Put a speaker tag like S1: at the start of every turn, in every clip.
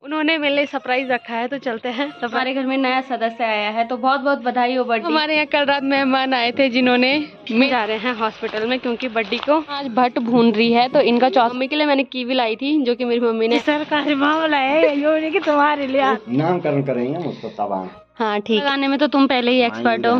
S1: उन्होंने मेरे लिए सरप्राइज रखा है, तो चलते हैं। हमारे घर में नया सदस्य आया है, तो बहुत बहुत बधाई हो बड्डी। हमारे यहाँ कल रात मेहमान आए थे जिन्होंने जा रहे हैं हॉस्पिटल में क्योंकि बड्डी को आज भट्ट भून रही है, तो इनका मम्मी के लिए मैंने कीवी लाई थी जो कि मेरी मम्मी ने सरकारी मामला है ये कि तुम्हारे लिए
S2: नामकरण करेंगे मुझको तब।
S1: हाँ ठीक, लगाने में तो तुम पहले ही एक्सपर्ट हो।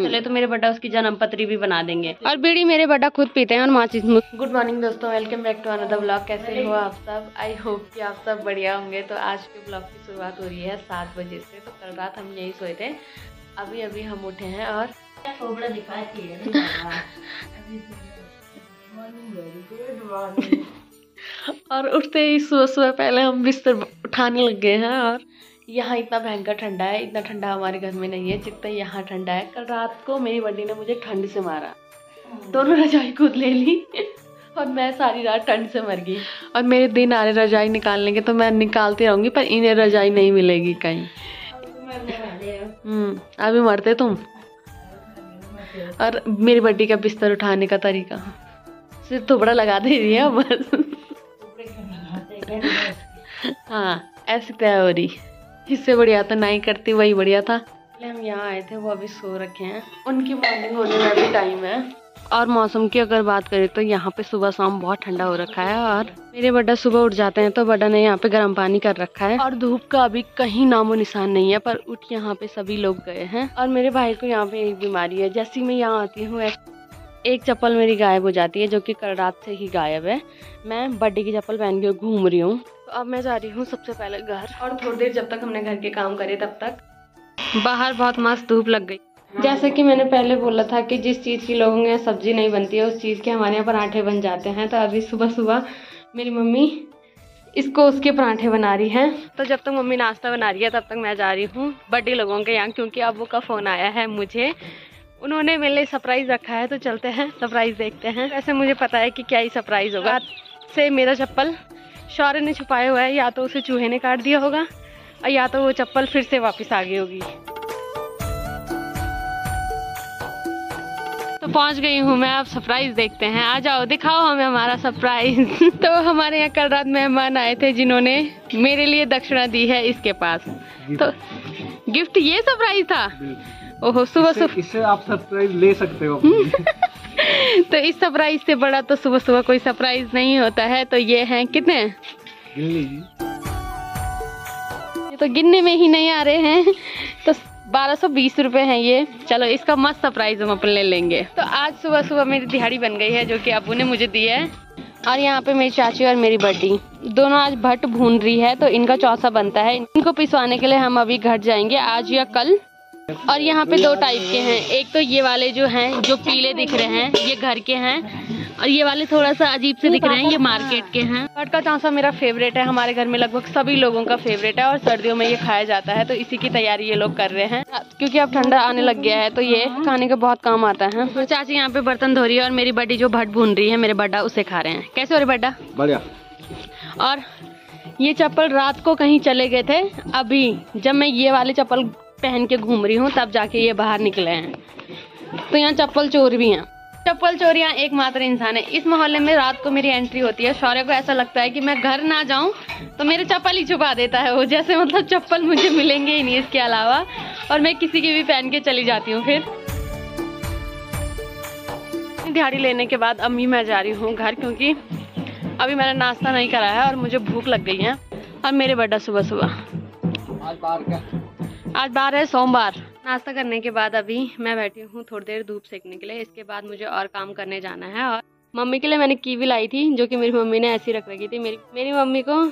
S1: चले तो मेरे बड्डा उसकी जन्म पत्री भी बना देंगे, और बीड़ी मेरे बड्डा खुद पीते हैं और माचिस। गुड मॉर्निंग दोस्तों, welcome back to another blog. कैसे हो आप सब? आई होप कि आप सब बढ़िया होंगे। तो आज के ब्लॉग की शुरुआत हो रही है 7 बजे से। तो कल रात हम यही सोए थे, अभी अभी हम उठे हैं और और उठते ही सुबह सुबह पहले हम बिस्तर उठाने लग गए हैं। और यहाँ इतना भयंकर ठंडा है, इतना ठंडा हमारे घर में नहीं है जितना यहाँ ठंडा है। कल रात को मेरी बड्डी ने मुझे ठंड से मारा, दोनों रजाई खुद ले ली और मैं सारी रात ठंड से मर गई। और मेरे दिन आ रहे रजाई निकालने के, तो मैं निकालती रहूँगी पर इन्हें रजाई नहीं मिलेगी कहीं। अभी मरते तुम। और मेरी बड्डी का बिस्तर उठाने का तरीका सिर्फ थोबड़ा लगा दे रही है बस। हाँ ऐसी तय हो रही, इससे बढ़िया तो नहीं करती, वही बढ़िया था। हम यहाँ आए थे, वो अभी सो रखे हैं, उनकी मॉर्निंग होने में भी टाइम है। और मौसम की अगर बात करें तो यहाँ पे सुबह शाम बहुत ठंडा हो रखा है। और मेरे बड्डा सुबह उठ जाते हैं तो बड्डा ने यहाँ पे गर्म पानी कर रखा है, और धूप का अभी कहीं नामो निशान नहीं है। पर उठ यहाँ पे सभी लोग गए हैं। और मेरे भाई को यहाँ पे एक बीमारी है, जैसी मैं यहाँ आती हूँ एक चप्पल मेरी गायब हो जाती है, जो कि कल रात से ही गायब है। मैं बड्डी की चप्पल पहन के घूम रही हूँ। तो अब मैं जा रही हूँ सबसे पहले घर, और थोड़ी देर जब तक हमने घर के काम करे तब तक बाहर बहुत मस्त धूप लग गई। जैसे कि मैंने पहले बोला था कि जिस चीज़ की लोगों के यहाँ सब्जी नहीं बनती है उस चीज़ के हमारे यहाँ पराठे बन जाते हैं। तो अभी सुबह सुबह मेरी मम्मी इसको उसके पराठे बना रही हैं। तो जब तक मम्मी नाश्ता बना रही है तब तक मैं जा रही हूँ बड्डी लोगों के यहाँ, क्योंकि अबू का फ़ोन आया है मुझे, उन्होंने मेरे लिए सरप्राइज़ रखा है। तो चलते हैं सरप्राइज़ देखते हैं। वैसे मुझे पता है कि क्या ही सरप्राइज़ होगा। से मेरा चप्पल शौर्य ने छुपाया हुआ है, या तो उसे चूहे ने काट दिया होगा और या तो वो चप्पल फिर से वापस आ गई होगी। तो पहुंच गई हूँ मैं, अब सरप्राइज देखते हैं। आ जाओ दिखाओ हमें हमारा सरप्राइज। तो हमारे यहाँ कल रात मेहमान आए थे जिन्होंने मेरे लिए दक्षिणा दी है इसके पास। तो गिफ्ट ये सरप्राइज था। ओहो सुबह सुबह
S2: इससे आप सरप्राइज ले सकते हो।
S1: तो इस सरप्राइज से बड़ा तो सुबह सुबह कोई सरप्राइज नहीं होता है। तो ये हैं कितने, ये तो गिनने में ही नहीं आ रहे हैं। तो 1220 रुपए हैं ये। चलो इसका मस्त सरप्राइज हम अपन ले लेंगे। तो आज सुबह सुबह मेरी दिहाड़ी बन गई है जो कि अबू ने मुझे दी है। और यहाँ पे मेरी चाची और मेरी बड्डी दोनों आज भट्ट भून रही है, तो इनका चौसा बनता है। इनको पिसवाने के लिए हम अभी घर जाएंगे आज या कल। और यहाँ पे 2 टाइप के हैं, एक तो ये वाले जो हैं जो पीले दिख रहे हैं ये घर के हैं, और ये वाले थोड़ा सा अजीब से दिख रहे हैं ये मार्केट के हैं। भट्ट का चौसा मेरा फेवरेट है, हमारे घर में लगभग सभी लोगों का फेवरेट है, और सर्दियों में ये खाया जाता है। तो इसी की तैयारी ये लोग कर रहे हैं क्योंकि अब ठंडा आने लग गया है, तो ये खाने का बहुत काम आता है। तो चाची यहाँ पे बर्तन धो रही है और मेरी बड्डी जो भट्ट भून रही है मेरे बड्डा उसे खा रहे हैं। कैसे हो रहे बड्डा? बढ़िया। और ये चप्पल रात को कहीं चले गए थे, अभी जब मैं ये वाले चप्पल पहन के घूम रही हूँ तब जाके ये बाहर निकले हैं। तो यहाँ चप्पल चोर भी हैं। चप्पल चोर यहाँ एकमात्र इंसान है इस मोहल्ले में। रात को मेरी एंट्री होती है, शौर्य को ऐसा लगता है कि मैं घर ना जाऊं तो मेरे चप्पल ही छुपा देता है वो, जैसे मतलब चप्पल मुझे मिलेंगे ही नहीं इसके अलावा, और मैं किसी की भी पहन के चली जाती हूँ। फिर दिहाड़ी लेने के बाद अम्मी मैं जा रही हूँ घर, क्योंकि अभी मैंने नाश्ता नहीं करा है और मुझे भूख लग गई है। और मेरे बड्डा सुबह सुबह आज बार है सोमवार। नाश्ता करने के बाद अभी मैं बैठी हूँ थोड़ी देर धूप सेकने के लिए। इसके बाद मुझे और काम करने जाना है। और मम्मी के लिए मैंने कीवी लाई थी जो कि मेरी मम्मी ने ऐसी रख रखी थी। मेरी मम्मी को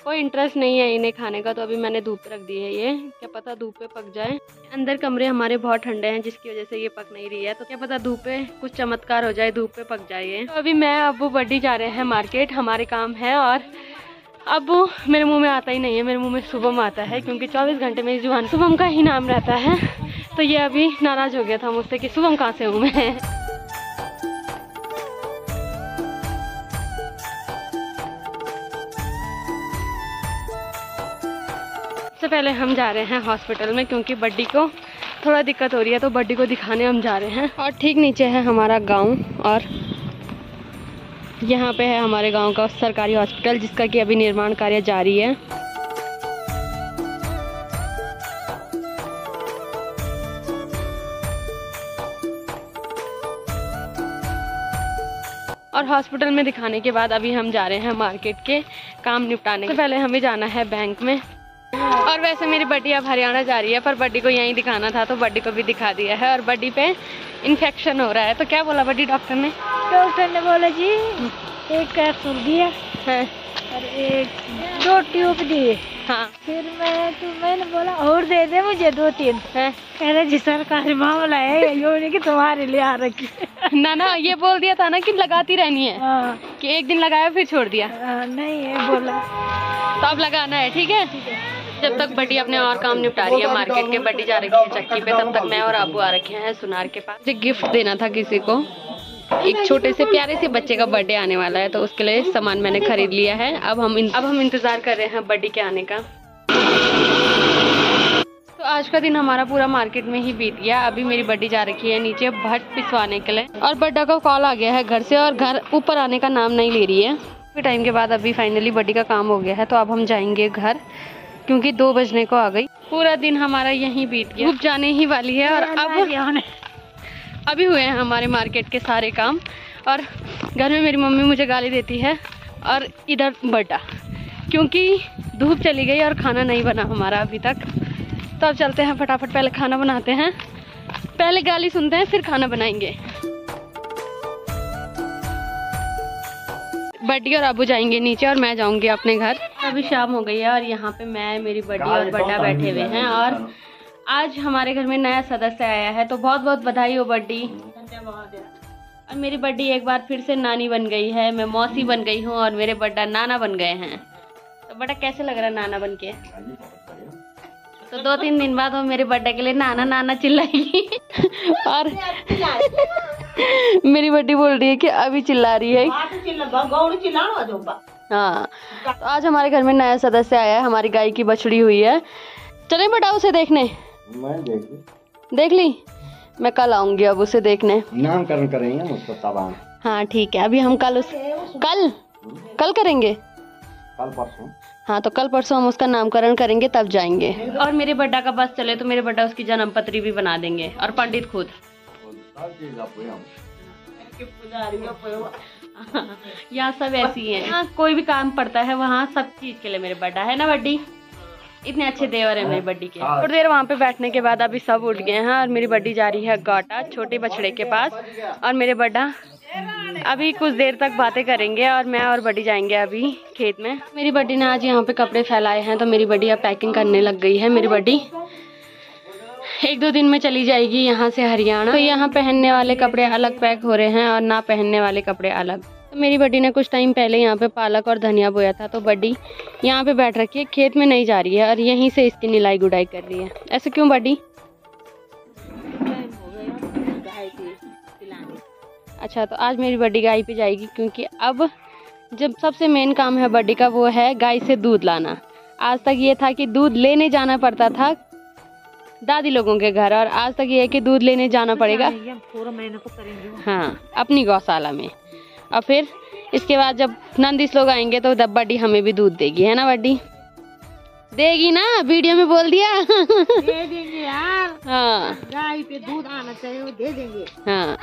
S1: कोई इंटरेस्ट नहीं है इन्हें खाने का, तो अभी मैंने धूप पे रख दी है। ये क्या पता धूप पे पक जाए। अंदर कमरे हमारे बहुत ठंडे हैं जिसकी वजह से ये पक नहीं रही है, तो क्या पता धूप पे कुछ चमत्कार हो जाए, धूप पे पक जाए ये। तो अभी मैं अबू बड्डी जा रहे हैं मार्केट, हमारे काम है। और अब मेरे मुंह में आता ही नहीं है, मेरे मुंह में शुभम आता है, क्योंकि 24 घंटे मेरी जुबान शुभम का ही नाम रहता है। तो ये अभी नाराज हो गया था मुझसे कि शुभम कहाँ से हूँ मैं। सबसे पहले हम जा रहे हैं हॉस्पिटल में, क्योंकि बड्डी को थोड़ा दिक्कत हो रही है, तो बड्डी को दिखाने हम जा रहे हैं। और ठीक नीचे है हमारा गाँव, और यहाँ पे है हमारे गांव का सरकारी हॉस्पिटल, जिसका कि अभी निर्माण कार्य जारी है। और हॉस्पिटल में दिखाने के बाद अभी हम जा रहे हैं मार्केट के काम निपटाने। सबसे पहले हमें जाना है बैंक में। और वैसे मेरी बड्डी अब हरियाणा जा रही है, पर बड्डी को यहीं दिखाना था तो बड्डी को भी दिखा दिया है। और बड्डी पे इन्फेक्शन हो रहा है। तो क्या बोला बड्डी डॉक्टर ने?
S3: डॉक्टर ने बोला जी एक कैप्सूल दिया
S1: है
S3: और एक 2 ट्यूब दिए।
S1: हाँ,
S3: फिर मैंने बोला और दे दे मुझे 2-3
S1: है।
S3: कह रहे जी सरकारी मामला है ये कि तुम्हारे लिए आ रखी।
S1: ना ये बोल दिया था ना कि लगाती रहनी है।
S3: हाँ।
S1: कि एक दिन लगाया फिर छोड़ दिया।
S3: नहीं है बोला
S1: तो अब लगाना है। ठीक है। जब तक बड्डी अपने और काम निपटा रही है मार्केट के, बड्डी जा रखी है चक्की पे, तब तक मैं और अबू आ रखे हैं सुनार के पास। मुझे गिफ्ट देना था किसी को, एक छोटे से प्यारे से बच्चे का बर्थडे आने वाला है, तो उसके लिए सामान मैंने खरीद लिया है। अब हम इंतजार कर रहे हैं बड्डी के आने का। तो आज का दिन हमारा पूरा मार्केट में ही बीत गया। अभी मेरी बड्डी जा रखी है नीचे भट्ट पिसवाने के लिए, और बड्डा का कॉल आ गया है घर से, और घर ऊपर आने का नाम नहीं ले रही है। काफी टाइम के बाद अभी फाइनली बड्डी का काम हो गया है, तो अब हम जाएंगे घर, क्योंकि 2 बजने को आ गई। पूरा दिन हमारा यहीं बीत गया, धूप जाने ही वाली है। और अब अभी हुए हैं हमारे मार्केट के सारे काम, और घर में मेरी मम्मी मुझे गाली देती है, और इधर बड्डा, क्योंकि धूप चली गई और खाना नहीं बना हमारा अभी तक। तो अब चलते हैं फटाफट, पहले खाना बनाते हैं, पहले गाली सुनते हैं फिर खाना बनाएंगे। बड्डी और अबू जाएंगे नीचे और मैं जाऊंगी अपने घर। अभी शाम हो गई है और यहाँ पे मैं, मेरी बड्डी और बड्डा बैठे हुए हैं, और आज हमारे घर में नया सदस्य आया है, तो बहुत बहुत बधाई हो बड्डी। और मेरी बड्डी एक बार फिर से नानी बन गई है, मैं मौसी बन गई हूँ, और मेरे बड्डा नाना बन गए हैं। तो बड़ा कैसे लग रहा है नाना बन के? तो 2-3 दिन बाद वो मेरे बर्थडे के लिए नाना नाना चिल्लाएगी। और मेरी बड्डी बोल रही है कि अभी चिल्ला रही है। हाँ, तो आज हमारे घर में नया सदस्य आया है, हमारी गाय की बछड़ी हुई है। चले बेटा उसे देखने।
S2: मैं
S1: देख ली, मैं कल आऊंगी अब उसे देखने।
S2: नामकरण करेंगे मुझको तबान।
S1: हाँ ठीक है, अभी हम कल करेंगे।
S2: कल परसों।
S1: हाँ, तो कल परसों हम उसका नामकरण करेंगे, तब जाएंगे। और मेरे बड्डा का बस चले तो मेरे बड्डा उसकी जन्म पत्री भी बना देंगे, और पंडित खुद। यहाँ सब ऐसी है, हाँ, कोई भी काम पड़ता है वहाँ सब चीज के लिए मेरे बड्डा है ना बड्डी। इतने अच्छे देवर है मेरी बड्डी के। थोड़ी देर वहाँ पे बैठने के बाद अभी सब उठ गए हैं, और मेरी बड्डी जा रही है गाटा छोटे बछड़े के पास, और मेरे बड्डा अभी कुछ देर तक बातें करेंगे, और मैं और बड्डी जाएंगे अभी खेत में। मेरी बड्डी ने आज यहाँ पे कपड़े फैलाए हैं, तो मेरी बड्डी अब पैकिंग करने लग गई है। मेरी बड्डी 1-2 दिन में चली जाएगी यहाँ से हरियाणा। तो यहाँ पहनने वाले कपड़े अलग पैक हो रहे हैं, और ना पहनने वाले कपड़े अलग। तो मेरी बड्डी ने कुछ टाइम पहले यहाँ पे पालक और धनिया बोया था, तो बड्डी यहाँ पे बैठ रखी है, खेत में नहीं जा रही है, और यहीं से इसकी निलाई गुडाई कर रही है। ऐसे क्यों बड्डी? अच्छा, तो आज मेरी बड्डी गाय पे जाएगी, क्योंकि अब जब सबसे मेन काम है बड्डी का वो है गाय से दूध लाना। आज तक ये था कि दूध लेने जाना पड़ता था दादी लोगों के घर, और आज तक ये है कि दूध लेने जाना पड़ेगा हाँ अपनी गौशाला में। और फिर इसके बाद जब नंदिस लोग आएंगे तो बड्डी हमें भी दूध देगी, है ना बड्डी? देगी ना, वीडियो में बोल दिया।
S3: दे देंगे यार।
S1: हाँ,
S3: गाय पे दूध आना चाहिए, वो दे देंगे।
S1: हाँ,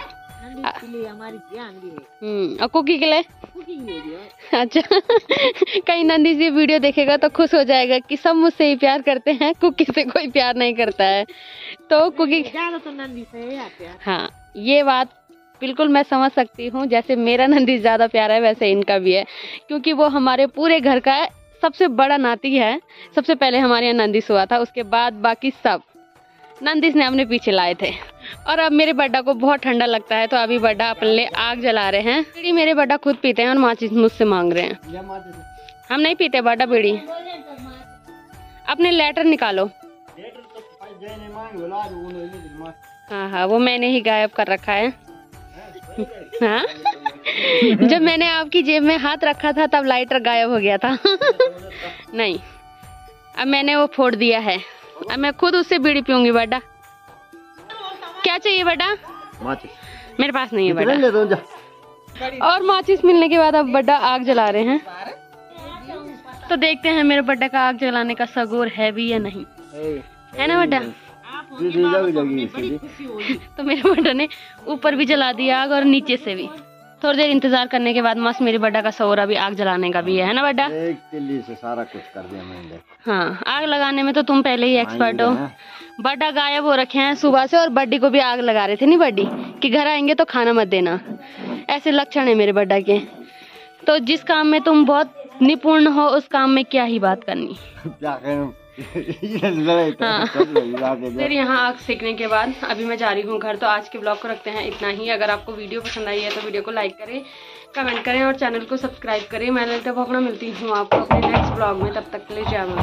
S3: के लिए हमारी ध्यान भी है।
S1: और कुकी के लिए?
S3: कुकी के लिए।
S1: अच्छा। कहीं नंदी से वीडियो देखेगा तो खुश हो जाएगा कि सब मुझसे ही प्यार करते हैं, कुकी से कोई प्यार नहीं करता है। तो कुकी
S3: ज्यादा तो नंदी से है प्यार।
S1: हाँ, ये बात बिल्कुल मैं समझ सकती हूँ। जैसे मेरा नंदी ज्यादा प्यारा है, वैसे इनका भी है, क्योंकि वो हमारे पूरे घर का सबसे बड़ा नाती है। सबसे पहले हमारे यहाँ नंदिस हुआ था, उसके बाद बाकी सब नंदिस ने अपने पीछे लाए थे। और अब मेरे बड्डा को बहुत ठंडा लगता है, तो अभी बड्डा अपने लिए आग जला रहे हैं। बीड़ी मेरे बड्डा खुद पीते हैं और माचिस मुझसे मांग रहे हैं। हम नहीं पीते बड्डा बीड़ी। अपने लेटर निकालो। हाँ हाँ, वो मैंने ही गायब कर रखा है। हाँ, जब मैंने आपकी जेब में हाथ रखा था तब लाइटर गायब हो गया था। नहीं, अब मैंने वो फोड़ दिया है। अब मैं खुद उससे बीड़ी पीऊंगी। बेटा क्या चाहिए बेटा?
S2: माचिस
S1: मेरे पास नहीं है बेटा। और माचिस मिलने के बाद अब बड्डा आग जला रहे हैं। तो देखते हैं मेरे बड्डा का आग जलाने का सगोर है भी या नहीं, है ना बड्डा? तो मेरे बड्डा ने ऊपर भी जला दिया आग और नीचे से भी। थोड़ी देर इंतजार करने के बाद मस्त मेरे बड्डा का सौरा भी आग जलाने का भी है ना बड्डा?
S2: एक तिल्ली से सारा कुछ कर दिया मैंने।
S1: हाँ, आग लगाने में तो तुम पहले ही एक्सपर्ट हो। बड्डा गायब हो रखे हैं सुबह से और बड्डी को भी आग लगा रहे थे नहीं बड्डी कि घर आएंगे तो खाना मत देना। ऐसे लक्षण है मेरे बड्डा के। तो जिस काम में तुम बहुत निपुण हो उस काम में क्या ही बात करनी।
S2: क्या
S1: हाँ। फिर यहाँ आग सेकने के बाद अभी मैं जा रही हूँ घर। तो आज के ब्लॉग को रखते हैं इतना ही। अगर आपको वीडियो पसंद आई है तो वीडियो को लाइक करें, कमेंट करें और चैनल को सब्सक्राइब करें। मैं ललिता भोकना मिलती हूँ आपको अपने नेक्स्ट ब्लॉग में। तब तक के लिए जय मां।